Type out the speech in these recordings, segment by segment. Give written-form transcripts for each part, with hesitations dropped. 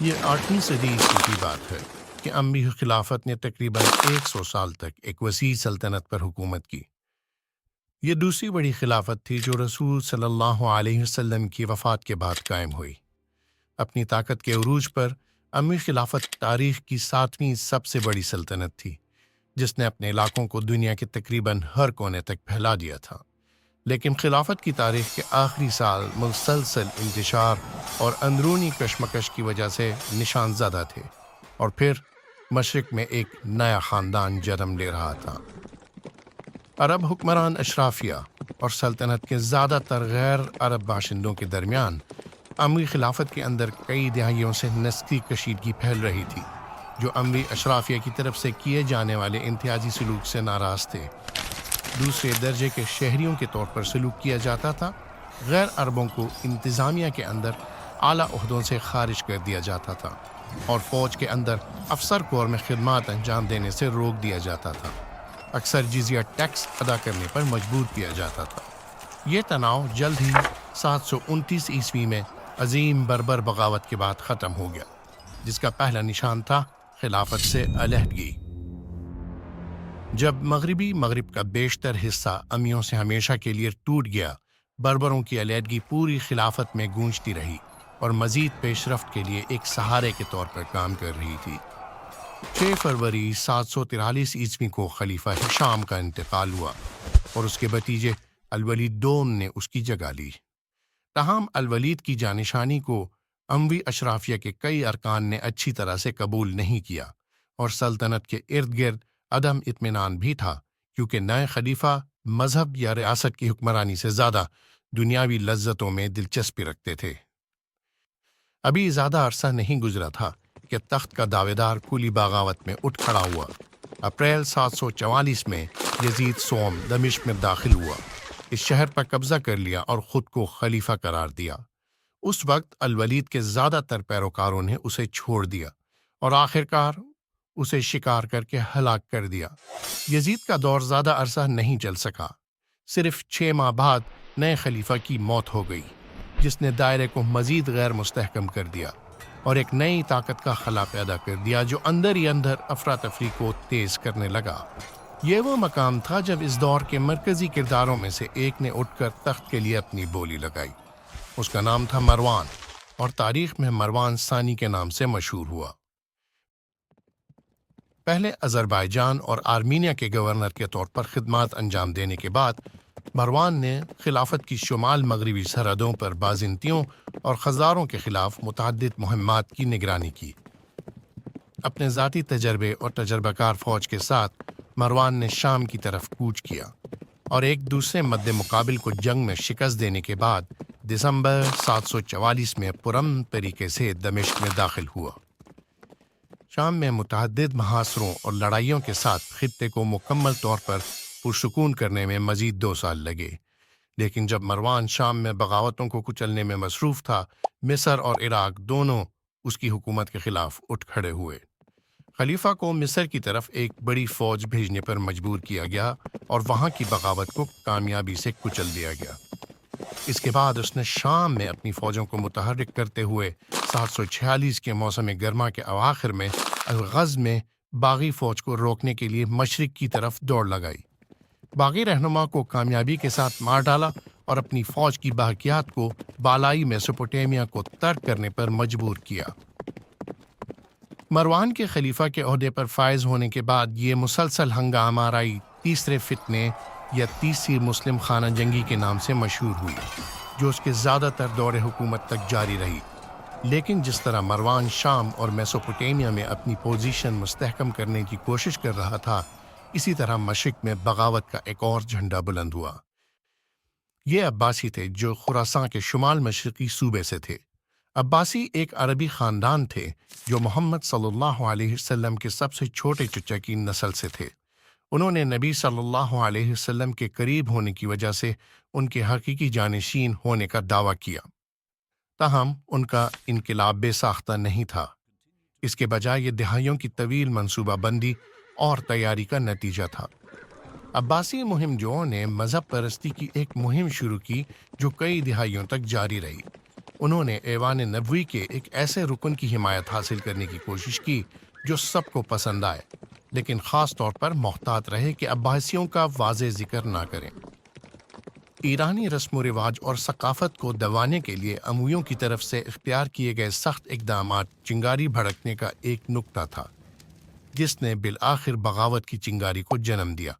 یہ 8ویں صدی عیسوی کی بات ہے کہ اموی خلافت نے تقریباً 100 سال تک ایک وسیع سلطنت پر حکومت کی۔ یہ دوسری بڑی خلافت تھی جو رسول صلی اللہ علیہ وسلم کی وفات کے بعد قائم ہوئی۔ اپنی طاقت کے عروج پر اموی خلافت تاریخ کی 7ویں سب سے بڑی سلطنت تھی، جس نے اپنے علاقوں کو دنیا کے تقریباً ہر کونے تک پھیلا دیا تھا۔ لیکن خلافت کی تاریخ کے آخری سال مسلسل انتشار اور اندرونی کشمکش کی وجہ سے نشان زدہ تھے، اور پھر مشرق میں ایک نیا خاندان جنم لے رہا تھا۔ عرب حکمران اشرافیہ اور سلطنت کے زیادہ تر غیر عرب باشندوں کے درمیان اموی خلافت کے اندر کئی دہائیوں سے نسلی کشیدگی پھیل رہی تھی، جو اموی اشرافیہ کی طرف سے کیے جانے والے امتیازی سلوک سے ناراض تھے۔ دوسرے درجے کے شہریوں کے طور پر سلوک کیا جاتا تھا۔ غیر عربوں کو انتظامیہ کے اندر اعلیٰ عہدوں سے خارج کر دیا جاتا تھا، اور فوج کے اندر افسر کور میں خدمات انجام دینے سے روک دیا جاتا تھا۔ اکثر جزیہ ٹیکس ادا کرنے پر مجبور کیا جاتا تھا۔ یہ تناؤ جلد ہی 729 عیسوی میں عظیم بربر بغاوت کے بعد ختم ہو گیا، جس کا پہلا نشان تھا خلافت سے علیحدگی۔ جب مغرب کا بیشتر حصہ امیوں سے ہمیشہ کے لیے ٹوٹ گیا، بربروں کی علیحدگی پوری خلافت میں گونجتی رہی اور مزید پیش رفت کے لیے ایک سہارے کے طور پر کام کر رہی تھی۔ 6 فروری 743 عیسوی کو خلیفہ ہشام کا انتقال ہوا اور اس کے بھتیجے الولید دوم نے اس کی جگہ لی۔ تاہم الولید کی جانشانی کو اموی اشرافیہ کے کئی ارکان نے اچھی طرح سے قبول نہیں کیا، اور سلطنت کے ارد گرد عدم اطمینان بھی تھا، کیونکہ نئے خلیفہ مذہب یا ریاست کی حکمرانی سے زیادہ دنیاوی لذتوں میں دلچسپی رکھتے تھے۔ ابھی زیادہ عرصہ نہیں گزرا تھا کہ تخت کا دعویدار کھلی بغاوت میں اٹھ کھڑا ہوا۔ اپریل 744 میں یزید سوم دمشق میں داخل ہوا، اس شہر پر قبضہ کر لیا اور خود کو خلیفہ قرار دیا۔ اس وقت الولید کے زیادہ تر پیروکاروں نے اسے چھوڑ دیا اور آخرکار اسے شکار کر کے ہلاک کر دیا۔ یزید کا دور زیادہ عرصہ نہیں چل سکا۔ صرف 6 ماہ بعد نئے خلیفہ کی موت ہو گئی، جس نے دائرے کو مزید غیر مستحکم کر دیا اور ایک نئی طاقت کا خلا پیدا کر دیا جو اندر ہی اندر افراتفری کو تیز کرنے لگا۔ یہ وہ مقام تھا جب اس دور کے مرکزی کرداروں میں سے ایک نے اٹھ کر تخت کے لیے اپنی بولی لگائی۔ اس کا نام تھا مروان، اور تاریخ میں مروان ثانی کے نام سے مشہور ہوا۔ پہلے آذربائیجان اور آرمینیا کے گورنر کے طور پر خدمات انجام دینے کے بعد مروان نے خلافت کی شمال مغربی سرحدوں پر بازنطیوں اور خزاروں کے خلاف متعدد مہمات کی نگرانی کی۔ اپنے ذاتی تجربے اور تجربہ کار فوج کے ساتھ مروان نے شام کی طرف کوچ کیا، اور ایک دوسرے مد مقابل کو جنگ میں شکست دینے کے بعد دسمبر 744 میں پرامن طریقے سے دمشق میں داخل ہوا۔ شام میں متعدد محاصروں اور لڑائیوں کے ساتھ خطے کو مکمل طور پر پرسکون کرنے میں مزید 2 سال لگے، لیکن جب مروان شام میں بغاوتوں کو کچلنے میں مصروف تھا، مصر اور عراق دونوں اس کی حکومت کے خلاف اٹھ کھڑے ہوئے۔ خلیفہ کو مصر کی طرف ایک بڑی فوج بھیجنے پر مجبور کیا گیا اور وہاں کی بغاوت کو کامیابی سے کچل دیا گیا۔ اس کے بعد اس نے شام میں اپنی فوجوں کو متحرک کرتے ہوئے 746 کے موسم گرما کے اواخر میں الغز میں باغی فوج کو روکنے کے لیے مشرق کی طرف دوڑ لگائی۔ باغی رہنما کو کامیابی کے ساتھ مار ڈالا اور اپنی فوج کی باقیات کو بالائی میسوپوٹیمیا کو ترک کرنے پر مجبور کیا۔ مروان کے خلیفہ کے عہدے پر فائز ہونے کے بعد یہ مسلسل ہنگامہ آرائی تیسرے فتنے یا تیسری مسلم خانہ جنگی کے نام سے مشہور ہوئی، جو اس کے زیادہ تر دور حکومت تک جاری رہی۔ لیکن جس طرح مروان شام اور میسوپوٹیمیا میں اپنی پوزیشن مستحکم کرنے کی کوشش کر رہا تھا، اسی طرح مشرق میں بغاوت کا ایک اور جھنڈا بلند ہوا۔ یہ عباسی تھے جو خراساں کے شمال مشرقی صوبے سے تھے۔ عباسی ایک عربی خاندان تھے جو محمد صلی اللہ علیہ وسلم کے سب سے چھوٹے چچا کی نسل سے تھے۔ انہوں نے نبی صلی اللہ علیہ وسلم کے قریب ہونے کی وجہ سے ان کے حقیقی جانشین ہونے کا دعویٰ کیا، تاہم ان کا انقلاب بے ساختہ نہیں تھا۔ اس کے بجائے یہ دہائیوں کی طویل منصوبہ بندی اور تیاری کا نتیجہ تھا۔ عباسی مہم جوؤں نے مذہب پرستی کی ایک مہم شروع کی جو کئی دہائیوں تک جاری رہی۔ انہوں نے ایوان نبوی کے ایک ایسے رکن کی حمایت حاصل کرنے کی کوشش کی جو سب کو پسند آئے، لیکن خاص طور پر محتاط رہے کہ عباسیوں کا واضح ذکر نہ کریں۔ ایرانی رسم و رواج اور ثقافت کو دبانے کے لیے امویوں کی طرف سے اختیار کیے گئے سخت اقدامات چنگاری بھڑکنے کا ایک نقطہ تھا، جس نے بالآخر بغاوت کی چنگاری کو جنم دیا،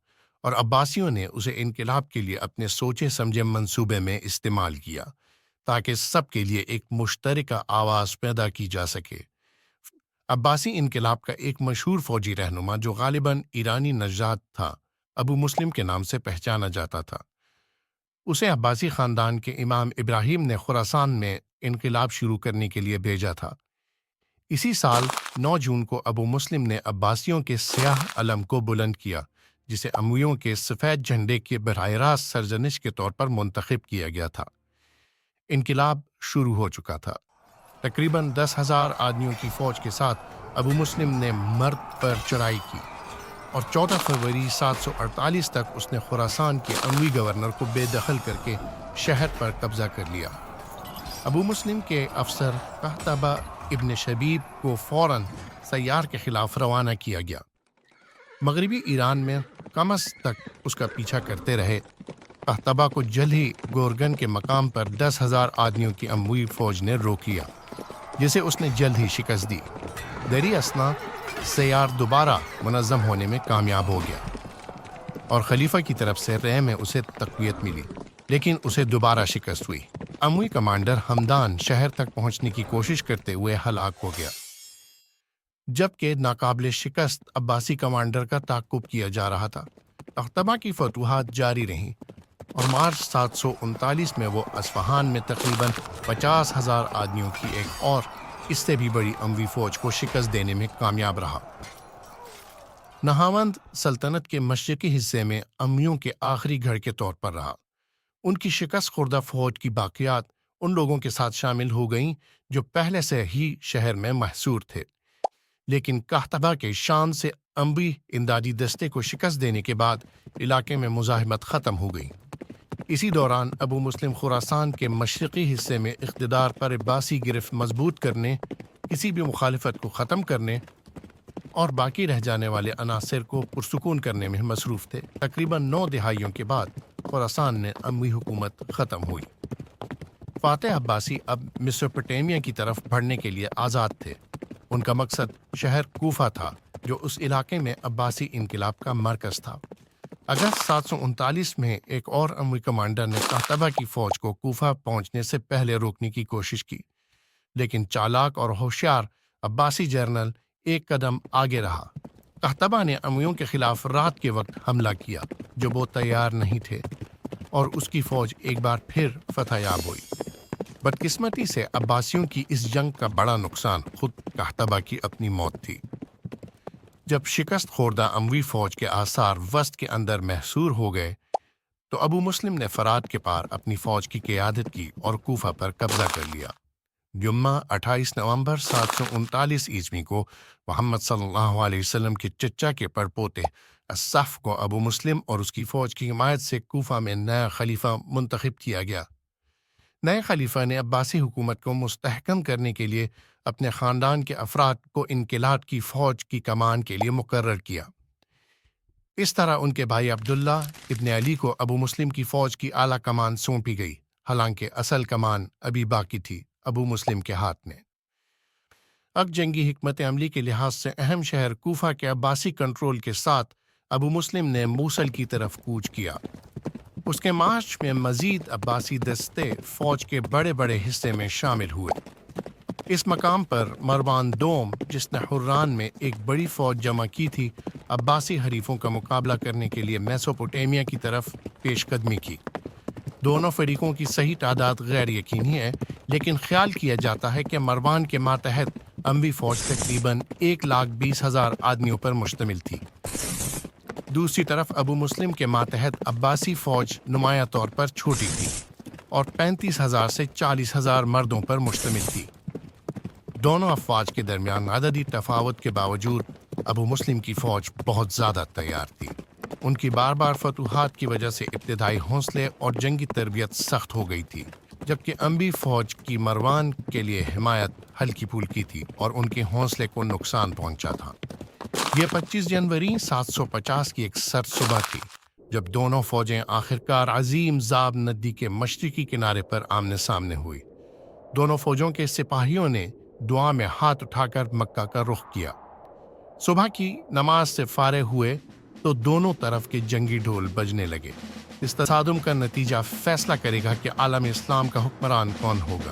اور عباسیوں نے اسے انقلاب کے لیے اپنے سوچے سمجھے منصوبے میں استعمال کیا تاکہ سب کے لیے ایک مشترکہ آواز پیدا کی جا سکے۔ عباسی انقلاب کا ایک مشہور فوجی رہنما جو غالباً ایرانی نژاد تھا، ابو مسلم کے نام سے پہچانا جاتا تھا۔ اسے عباسی خاندان کے امام ابراہیم نے خراسان میں انقلاب شروع کرنے کے لیے بھیجا تھا۔ اسی سال 9 جون کو ابو مسلم نے عباسیوں کے سیاہ علم کو بلند کیا، جسے امویوں کے سفید جھنڈے کے براہ راست سرزنش کے طور پر منتخب کیا گیا تھا۔ انقلاب شروع ہو چکا تھا۔ تقریباً 10,000 آدمیوں کی فوج کے ساتھ ابو مسلم نے مرد پر چڑھائی کی، اور 14 فروری 748 تک اس نے خراسان کے اموی گورنر کو بے دخل کر کے شہر پر قبضہ کر لیا۔ ابو مسلم کے افسر قحطبہ ابن شبیب کو فوراً سیار کے خلاف روانہ کیا گیا۔ مغربی ایران میں قمص تک اس کا پیچھا کرتے رہے۔ قحطبہ کو جلد ہی گورگن کے مقام پر 10,000 آدمیوں کی اموی فوج نے روک لیا، جسے اس نے جلد ہی شکست دی۔ دری اثنا سیار دوبارہ منظم ہونے میں کامیاب ہو گیا، اور خلیفہ کی طرف سے رے میں اسے تقویت ملی، لیکن اسے دوبارہ شکست ہوئی۔ اموی کمانڈر ہمدان شہر تک پہنچنے کی کوشش کرتے ہوئے ہلاک ہو گیا، جبکہ ناقابل شکست عباسی کمانڈر کا تعاقب کیا جا رہا تھا۔ قحطبہ کی فتوحات جاری رہیں، اور مارچ 739 میں وہ اصفہان میں تقریباً 50,000 آدمیوں کی ایک اور اس سے بھی بڑی اموی فوج کو شکست دینے میں کامیاب رہا۔ نہاوند سلطنت کے مشرقی حصے میں امویوں کے آخری گڑھ کے طور پر رہا۔ ان کی شکست خوردہ فوج کی باقیات ان لوگوں کے ساتھ شامل ہو گئیں جو پہلے سے ہی شہر میں محصور تھے، لیکن قحطبہ کے شام سے اموی امدادی دستے کو شکست دینے کے بعد علاقے میں مزاحمت ختم ہو گئی۔ اسی دوران ابو مسلم خراسان کے مشرقی حصے میں اقتدار پر عباسی گرفت مضبوط کرنے، کسی بھی مخالفت کو ختم کرنے اور باقی رہ جانے والے عناصر کو پرسکون کرنے میں مصروف تھے۔ تقریباً 9 دہائیوں کے بعد خراسان نے اموی حکومت ختم ہوئی۔ فاتح عباسی اب میسوپوٹیمیا کی طرف بڑھنے کے لیے آزاد تھے۔ ان کا مقصد شہر کوفہ تھا، جو اس علاقے میں عباسی انقلاب کا مرکز تھا۔ اگست 739 میں ایک اور اموی کمانڈر نے قحطبہ کی فوج کو کوفہ پہنچنے سے پہلے روکنے کی کوشش کی، لیکن چالاک اور ہوشیار عباسی جنرل ایک قدم آگے رہا۔ قحطبہ نے امویوں کے خلاف رات کے وقت حملہ کیا، جو وہ تیار نہیں تھے، اور اس کی فوج ایک بار پھر فتح یاب ہوئی۔ بدقسمتی سے عباسیوں کی اس جنگ کا بڑا نقصان خود قحطبہ کی اپنی موت تھی۔ جب شکست خوردہ اموی فوج کے آثار وسط کے اندر محصور ہو گئے تو ابو مسلم نے فرات کے پار اپنی فوج کی قیادت کی اور کوفہ پر قبضہ کر لیا۔ جمعہ 28 نومبر 739 عیسوی کو محمد صلی اللہ علیہ وسلم کے چچا کے پڑپوتے الصف کو ابو مسلم اور اس کی فوج کی حمایت سے کوفہ میں نیا خلیفہ منتخب کیا گیا۔ نئے خلیفہ نے عباسی حکومت کو مستحکم کرنے کے لیے اپنے خاندان کے افراد کو انقلاب کی فوج کی کمان کے لیے مقرر کیا۔ اس طرح ان کے بھائی عبداللہ ابن علی کو ابو مسلم کی فوج کی اعلیٰ کمان سونپی گئی، حالانکہ اصل کمان ابھی باقی تھی ابو مسلم کے ہاتھ میں۔ اب جنگی حکمت عملی کے لحاظ سے اہم شہر کوفہ کے عباسی کنٹرول کے ساتھ ابو مسلم نے موصل کی طرف کوچ کیا۔ اس کے مارچ میں مزید عباسی دستے فوج کے بڑے بڑے حصے میں شامل ہوئے۔ اس مقام پر مروان دوم، جس نے حران میں ایک بڑی فوج جمع کی تھی، عباسی حریفوں کا مقابلہ کرنے کے لیے میسوپوٹیمیا کی طرف پیش قدمی کی۔ دونوں فریقوں کی صحیح تعداد غیر یقینی ہے، لیکن خیال کیا جاتا ہے کہ مروان کے ماتحت اموی فوج تقریباً 1,20,000 آدمیوں پر مشتمل تھی۔ دوسری طرف ابو مسلم کے ماتحت عباسی فوج نمایاں طور پر چھوٹی تھی اور 35,000 سے 40,000 مردوں پر مشتمل تھی۔ دونوں افواج کے درمیان عددی تفاوت کے باوجود ابو مسلم کی فوج بہت زیادہ تیار تھی۔ ان کی بار بار فتوحات کی وجہ سے ابتدائی حوصلے اور جنگی تربیت سخت ہو گئی تھی۔ جبکہ اموی فوج کی مروان کے لیے حمایت ہلکی پھلکی تھی اور ان کے حوصلے کو نقصان پہنچا تھا۔ یہ 25 جنوری 750 کی ایک سرد صبح تھی جب دونوں فوجیں آخرکار عظیم زاب ندی کے مشرقی کنارے پر آمنے سامنے ہوئی۔ دونوں فوجوں کے سپاہیوں نے دعا میں ہاتھ اٹھا کر مکہ کا رخ کیا۔ صبح کی نماز سے فارغ ہوئے تو دونوں طرف کے جنگی ڈھول بجنے لگے۔ اس تصادم کا نتیجہ فیصلہ کرے گا کہ عالم اسلام کا حکمران کون ہوگا۔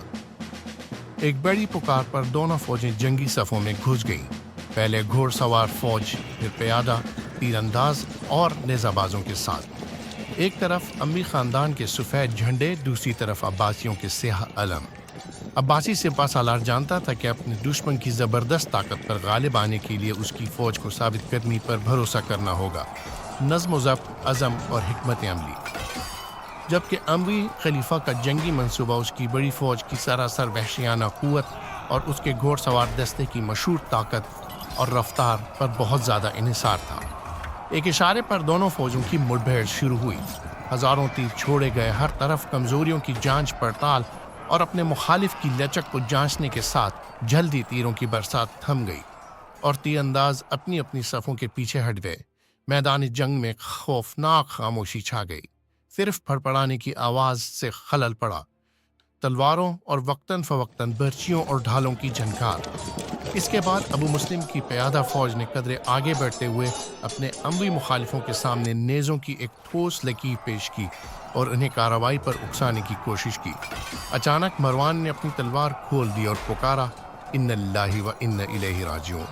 ایک بڑی پکار پر دونوں فوجیں جنگی صفوں میں گھس گئیں، پہلے گھوڑ سوار فوج، پھر پیادہ، تیر انداز اور نیزہ بازوں کے ساتھ۔ ایک طرف اموی خاندان کے سفید جھنڈے، دوسری طرف عباسیوں کے سیاہ علم۔ عباسی سپہ سالار جانتا تھا کہ اپنے دشمن کی زبردست طاقت پر غالب آنے کے لیے اس کی فوج کو ثابت قدمی پر بھروسہ کرنا ہوگا، نظم و ضبط، عزم اور حکمت عملی۔ جبکہ اموی خلیفہ کا جنگی منصوبہ اس کی بڑی فوج کی سراسر وحشیانہ قوت اور اس کے گھوڑ سوار دستے کی مشہور طاقت اور رفتار پر بہت زیادہ انحصار تھا۔ ایک اشارے پر دونوں فوجوں کی مڑبھیڑ شروع ہوئی۔ ہزاروں تیر چھوڑے گئے، ہر طرف کمزوریوں کی جانچ پڑتال اور اپنے مخالف کی لچک کو جانچنے کے ساتھ جلدی تیروں کی برسات تھم گئی اور تیر انداز اپنی اپنی صفوں کے پیچھے ہٹ گئے۔ میدان جنگ میں خوفناک خاموشی چھا گئی، صرف پھڑپڑانے کی آواز سے خلل پڑا، تلواروں اور وقتاً فوقتاً برچیوں اور ڈھالوں کی جھنکار۔ اس کے بعد ابو مسلم کی پیادہ فوج نے قدرے آگے بڑھتے ہوئے اپنے اموی مخالفوں کے سامنے نیزوں کی ایک ٹھوس لکیر پیش کی اور انہیں کارروائی پر اکسانے کی کوشش کی۔ اچانک مروان نے اپنی تلوار کھول دی اور پکارا، ان اللہ و ان الیہ راجعون۔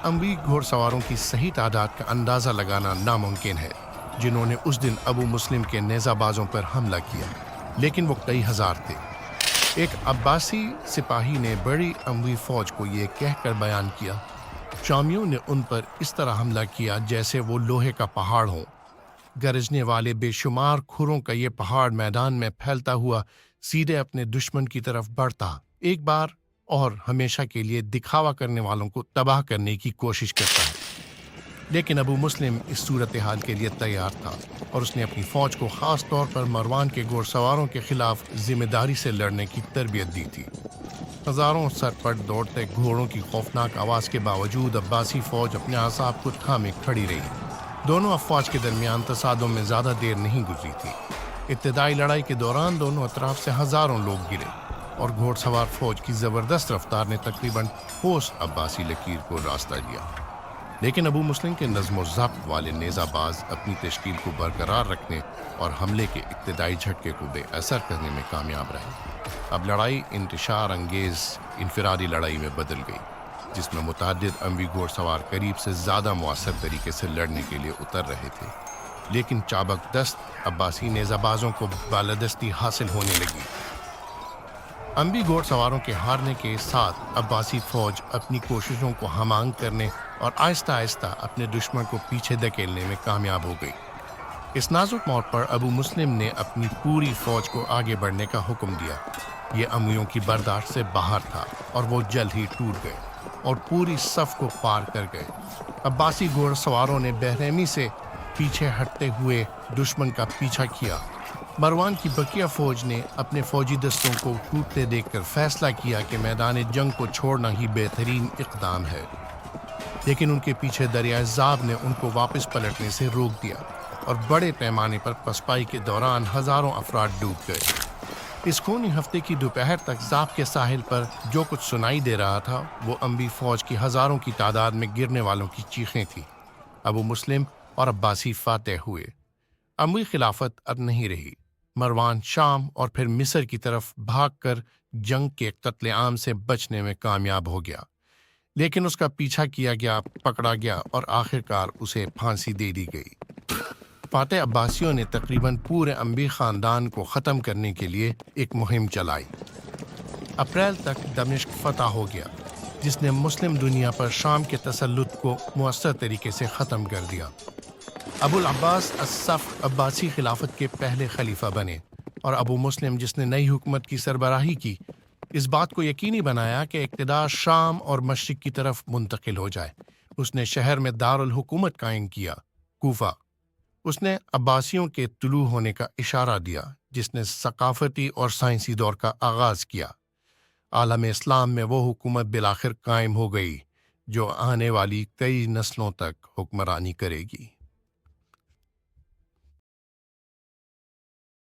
اموی گھوڑ سواروں کی صحیح تعداد کا اندازہ لگانا ناممکن ہے جنہوں نے اس دن ابو مسلم کے نیزہ بازوں پر حملہ کیا، لیکن وہ کئی ہزار تھے۔ ایک عباسی سپاہی نے بڑی اموی فوج کو یہ کہہ کر بیان کیا، شامیوں نے ان پر اس طرح حملہ کیا جیسے وہ لوہے کا پہاڑ ہوں۔ گرجنے والے بے شمار کھروں کا یہ پہاڑ میدان میں پھیلتا ہوا سیدھے اپنے دشمن کی طرف بڑھتا، ایک بار اور ہمیشہ کے لیے دکھاوا کرنے والوں کو تباہ کرنے کی کوشش کرتا ہے۔ لیکن ابو مسلم اس صورتحال کے لیے تیار تھا اور اس نے اپنی فوج کو خاص طور پر مروان کے گھوڑ سواروں کے خلاف ذمہ داری سے لڑنے کی تربیت دی تھی۔ ہزاروں سرپٹ دوڑتے گھوڑوں کی خوفناک آواز کے باوجود عباسی فوج اپنے اعصاب کو تھامے کھڑی رہی۔ دونوں افواج کے درمیان تصادم میں زیادہ دیر نہیں گزری تھی۔ ابتدائی لڑائی کے دوران دونوں اطراف سے ہزاروں لوگ گرے اور گھوڑ سوار فوج کی زبردست رفتار نے تقریباً ٹھوس عباسی لکیر کو راستہ دیا، لیکن ابو مسلم کے نظم و ضبط والے نیزہ باز اپنی تشکیل کو برقرار رکھنے اور حملے کے ابتدائی جھٹکے کو بے اثر کرنے میں کامیاب رہے۔ اب لڑائی انتشار انگیز انفرادی لڑائی میں بدل گئی، جس میں متعدد اموی گھوڑ سوار قریب سے زیادہ مؤثر طریقے سے لڑنے کے لیے اتر رہے تھے، لیکن چابک دست عباسی نیزہ بازوں کو بالادستی حاصل ہونے لگی۔ اموی گھوڑ سواروں کے ہارنے کے ساتھ عباسی فوج اپنی کوششوں کو ہم آہنگ کرنے اور آہستہ آہستہ اپنے دشمن کو پیچھے دھکیلنے میں کامیاب ہو گئی۔ اس نازک موڑ پر ابو مسلم نے اپنی پوری فوج کو آگے بڑھنے کا حکم دیا۔ یہ امویوں کی برداشت سے باہر تھا اور وہ جلد ہی ٹوٹ گئے اور پوری صف کو پار کر گئے۔ عباسی گھوڑ سواروں نے بے رحمی سے پیچھے ہٹتے ہوئے دشمن کا پیچھا کیا۔ مروان کی بقیہ فوج نے اپنے فوجی دستوں کو ٹوٹتے دیکھ کر فیصلہ کیا کہ میدان جنگ کو چھوڑنا ہی بہترین اقدام ہے، لیکن ان کے پیچھے دریائے زاب نے ان کو واپس پلٹنے سے روک دیا اور بڑے پیمانے پر پسپائی کے دوران ہزاروں افراد ڈوب گئے۔ اس خونی ہفتے کی دوپہر تک زاب کے ساحل پر جو کچھ سنائی دے رہا تھا وہ اموی فوج کی ہزاروں کی تعداد میں گرنے والوں کی چیخیں تھیں۔ ابو مسلم اور عباسی فاتح ہوئے۔ اموی خلافت اب نہیں رہی۔ مروان شام اور پھر مصر کی طرف بھاگ کر جنگ کے قتل عام سے بچنے میں کامیاب ہو گیا، لیکن اس کا پیچھا کیا گیا، پکڑا گیا اور آخرکار اسے پھانسی دے دی گئی۔ فاتح عباسیوں نے تقریباً پورے اموی خاندان کو ختم کرنے کے لیے ایک مہم چلائی۔ اپریل تک دمشق فتح ہو گیا، جس نے مسلم دنیا پر شام کے تسلط کو مؤثر طریقے سے ختم کر دیا۔ ابو العباس الصفر عباسی خلافت کے پہلے خلیفہ بنے اور ابو مسلم، جس نے نئی حکومت کی سربراہی کی، اس بات کو یقینی بنایا کہ اقتدار شام اور مشرق کی طرف منتقل ہو جائے۔ اس نے شہر میں دارالحکومت قائم کیا، کوفہ۔ اس نے عباسیوں کے طلوع ہونے کا اشارہ دیا، جس نے ثقافتی اور سائنسی دور کا آغاز کیا۔ عالم اسلام میں وہ حکومت بالآخر قائم ہو گئی جو آنے والی کئی نسلوں تک حکمرانی کرے گی۔